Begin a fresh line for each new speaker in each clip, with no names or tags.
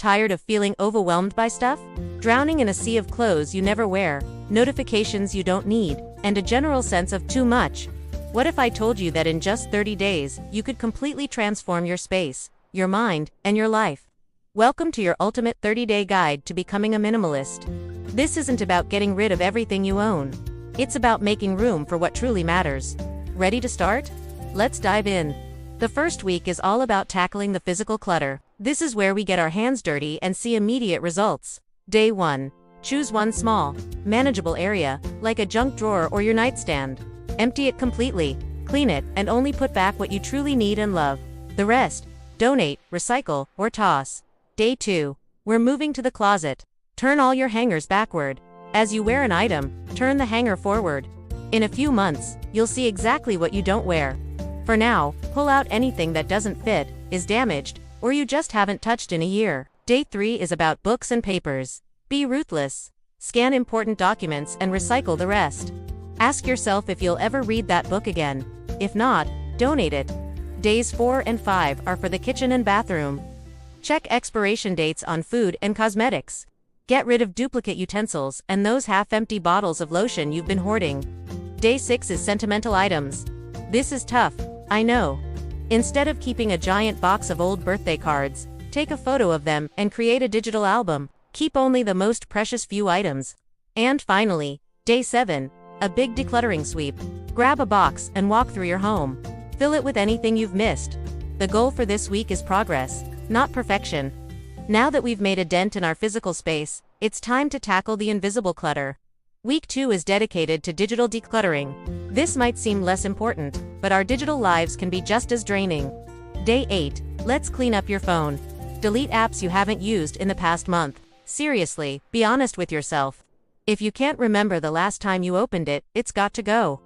Tired of feeling overwhelmed by stuff? Drowning in a sea of clothes you never wear, notifications you don't need, and a general sense of too much? What if I told you that in just 30 days, you could completely transform your space, your mind, and your life? Welcome to your ultimate 30-day guide to becoming a minimalist. This isn't about getting rid of everything you own. It's about making room for what truly matters. Ready to start? Let's dive in. The first week is all about tackling the physical clutter. This is where we get our hands dirty and see immediate results. Day 1. Choose one small, manageable area, like a junk drawer or your nightstand. Empty it completely, clean it, and only put back what you truly need and love. The rest, donate, recycle, or toss. Day 2. We're moving to the closet. Turn all your hangers backward. As you wear an item, turn the hanger forward. In a few months, you'll see exactly what you don't wear. For now, pull out anything that doesn't fit, is damaged, or you just haven't touched in a year. Day 3 is about books and papers. Be ruthless. Scan important documents and recycle the rest. Ask yourself if you'll ever read that book again. If not, donate it. Days 4 and 5 are for the kitchen and bathroom. Check expiration dates on food and cosmetics. Get rid of duplicate utensils and those half-empty bottles of lotion you've been hoarding. Day 6 is sentimental items. This is tough, I know. Instead of keeping a giant box of old birthday cards, take a photo of them and create a digital album. Keep only the most precious few items. And finally, Day 7, a big decluttering sweep. Grab a box and walk through your home. Fill it with anything you've missed. The goal for this week is progress, not perfection. Now that we've made a dent in our physical space, it's time to tackle the invisible clutter. Week 2 is dedicated to digital decluttering. This might seem less important, but our digital lives can be just as draining. Day 8, let's clean up your phone. Delete apps you haven't used in the past month. Seriously, be honest with yourself. If you can't remember the last time you opened it, it's got to go.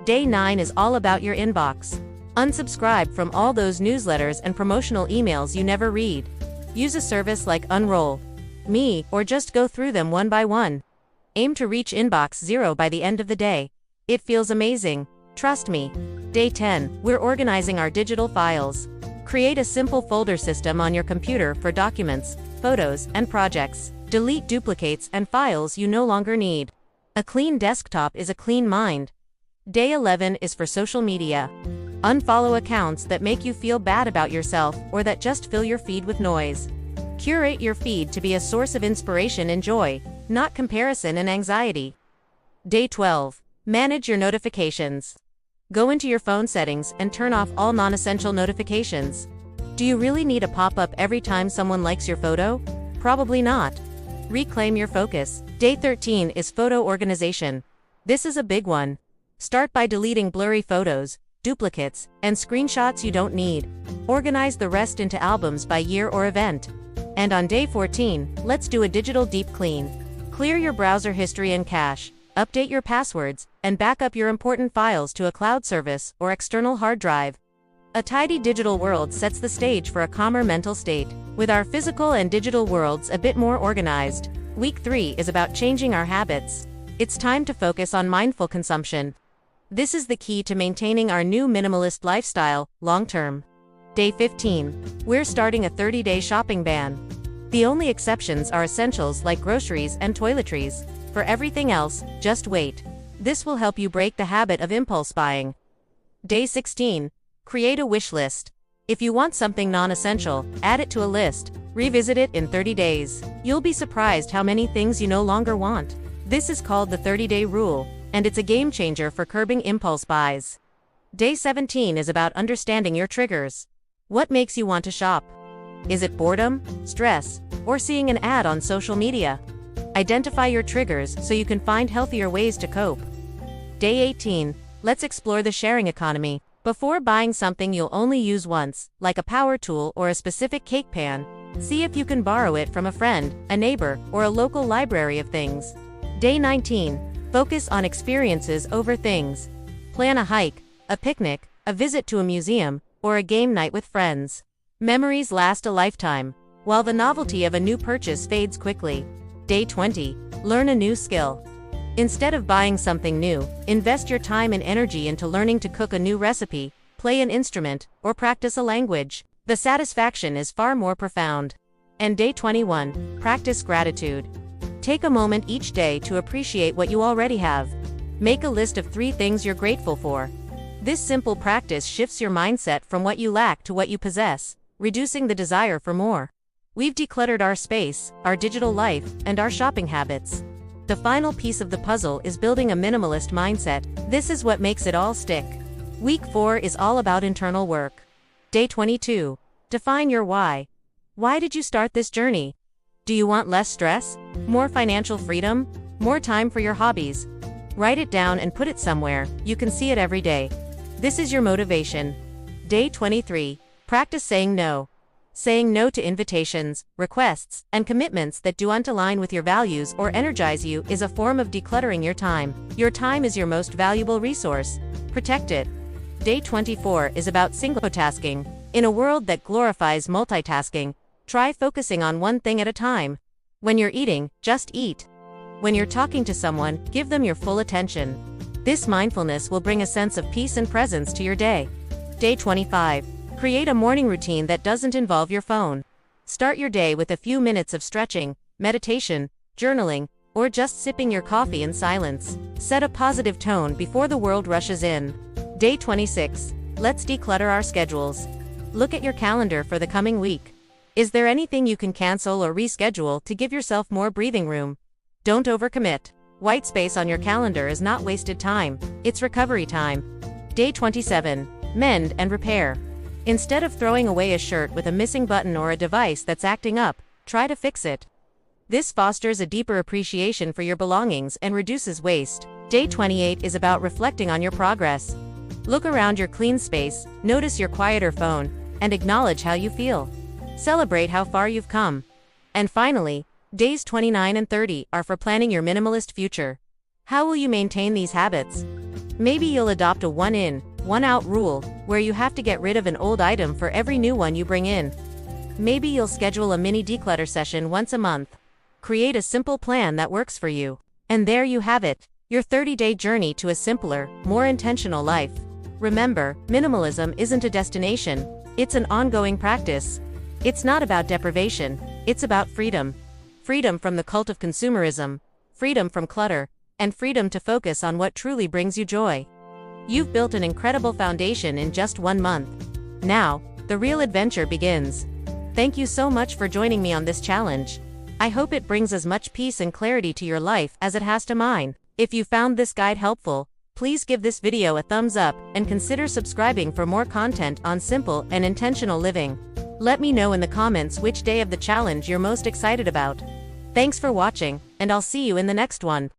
Day 9 is all about your inbox. Unsubscribe from all those newsletters and promotional emails you never read. Use a service like Unroll.me, or just go through them one by one. Aim to reach inbox 0 by the end of the day. It feels amazing, trust me. Day 10, we're organizing our digital files. Create a simple folder system on your computer for documents, photos, and projects. Delete duplicates and files you no longer need. A clean desktop is a clean mind. Day 11 is for social media. Unfollow accounts that make you feel bad about yourself or that just fill your feed with noise. Curate your feed to be a source of inspiration and joy, not comparison and anxiety. Day 12. Manage your notifications. Go into your phone settings and turn off all non-essential notifications. Do you really need a pop-up every time someone likes your photo? Probably not. Reclaim your focus. Day 13 is photo organization. This is a big one. Start by deleting blurry photos, duplicates, and screenshots you don't need. Organize the rest into albums by year or event. And on day 14, let's do a digital deep clean. Clear your browser history and cache, update your passwords, and back up your important files to a cloud service or external hard drive. A tidy digital world sets the stage for a calmer mental state. With our physical and digital worlds a bit more organized, week 3 is about changing our habits. It's time to focus on mindful consumption. This is the key to maintaining our new minimalist lifestyle, long-term. Day 15. We're starting a 30-day shopping ban. The only exceptions are essentials like groceries and toiletries. For everything else, just wait. This will help you break the habit of impulse buying. Day 16. Create a wish list. If you want something non-essential, add it to a list. Revisit it in 30 days. You'll be surprised how many things you no longer want. This is called the 30-day rule, and it's a game changer for curbing impulse buys. Day 17 is about understanding your triggers. What makes you want to shop? Is it boredom, stress, or seeing an ad on social media? Identify your triggers so you can find healthier ways to cope. Day 18. Let's explore the sharing economy. Before buying something you'll only use once, like a power tool or a specific cake pan, see if you can borrow it from a friend, a neighbor, or a local library of things. Day 19. Focus on experiences over things. Plan a hike, a picnic, a visit to a museum, or a game night with friends. Memories last a lifetime, while the novelty of a new purchase fades quickly. Day 20. Learn a new skill. Instead of buying something new, invest your time and energy into learning to cook a new recipe, play an instrument, or practice a language. The satisfaction is far more profound. And day 21, practice gratitude. Take a moment each day to appreciate what you already have. Make a list of 3 things you're grateful for. This simple practice shifts your mindset from what you lack to what you possess, reducing the desire for more. We've decluttered our space, our digital life, and our shopping habits. The final piece of the puzzle is building a minimalist mindset. This is what makes it all stick. Week 4 is all about internal work. Day 22. Define your why. Why did you start this journey? Do you want less stress? More financial freedom? More time for your hobbies? Write it down and put it somewhere. You can see it every day. This is your motivation. Day 23. Practice saying no. Saying no to invitations, requests, and commitments that don't align with your values or energize you is a form of decluttering your time. Your time is your most valuable resource. Protect it. Day 24 is about single-tasking. In a world that glorifies multitasking, try focusing on one thing at a time. When you're eating, just eat. When you're talking to someone, give them your full attention. This mindfulness will bring a sense of peace and presence to your day. Day 25. Create a morning routine that doesn't involve your phone. Start your day with a few minutes of stretching, meditation, journaling, or just sipping your coffee in silence. Set a positive tone before the world rushes in. Day 26. Let's declutter our schedules. Look at your calendar for the coming week. Is there anything you can cancel or reschedule to give yourself more breathing room? Don't overcommit. White space on your calendar is not wasted time, it's recovery time. Day 27. Mend and repair. Instead of throwing away a shirt with a missing button or a device that's acting up, try to fix it. This fosters a deeper appreciation for your belongings and reduces waste. Day 28 is about reflecting on your progress. Look around your clean space, notice your quieter phone, and acknowledge how you feel. Celebrate how far you've come. And finally, days 29 and 30 are for planning your minimalist future. How will you maintain these habits? Maybe you'll adopt a one-in, one-out rule, where you have to get rid of an old item for every new one you bring in. Maybe you'll schedule a mini declutter session once a month. Create a simple plan that works for you. And there you have it, your 30-day journey to a simpler, more intentional life. Remember, minimalism isn't a destination, it's an ongoing practice. It's not about deprivation, it's about freedom. Freedom from the cult of consumerism, freedom from clutter, and freedom to focus on what truly brings you joy. You've built an incredible foundation in just 1 month. Now, the real adventure begins. Thank you so much for joining me on this challenge. I hope it brings as much peace and clarity to your life as it has to mine. If you found this guide helpful, please give this video a thumbs up and consider subscribing for more content on simple and intentional living. Let me know in the comments which day of the challenge you're most excited about. Thanks for watching, and I'll see you in the next one.